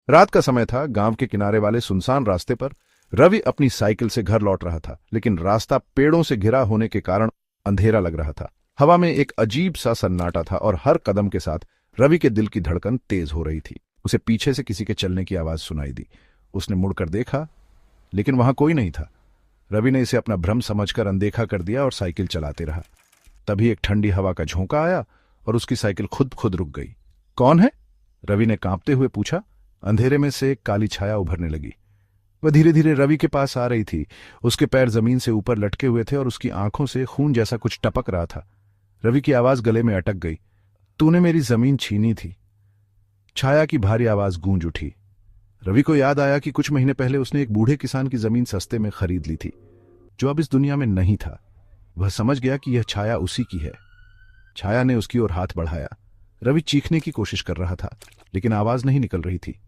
रात का समय था। गांव के किनारे वाले सुनसान रास्ते पर रवि अपनी साइकिल से घर लौट रहा था, लेकिन रास्ता पेड़ों से घिरा होने के कारण अंधेरा लग रहा था। हवा में एक अजीब सा सन्नाटा था और हर कदम के साथ रवि के दिल की धड़कन तेज हो रही थी। उसे पीछे से किसी के चलने की आवाज सुनाई दी। उसने मुड़कर देखा, लेकिन वहां कोई नहीं था। रवि ने इसे अपना भ्रम समझकर अनदेखा कर दिया और साइकिल चलाते रहा। तभी एक ठंडी हवा का झोंका आया और उसकी साइकिल खुद खुद रुक गई। कौन है? रवि ने कांपते हुए पूछा। अंधेरे में से एक काली छाया उभरने लगी। वह धीरे धीरे रवि के पास आ रही थी। उसके पैर जमीन से ऊपर लटके हुए थे और उसकी आंखों से खून जैसा कुछ टपक रहा था। रवि की आवाज गले में अटक गई। तूने मेरी जमीन छीनी थी। छाया की भारी आवाज गूंज उठी। रवि को याद आया कि कुछ महीने पहले उसने एक बूढ़े किसान की जमीन सस्ते में खरीद ली थी, जो अब इस दुनिया में नहीं था। वह समझ गया कि यह छाया उसी की है। छाया ने उसकी ओर हाथ बढ़ाया। रवि चीखने की कोशिश कर रहा था, लेकिन आवाज नहीं निकल रही थी।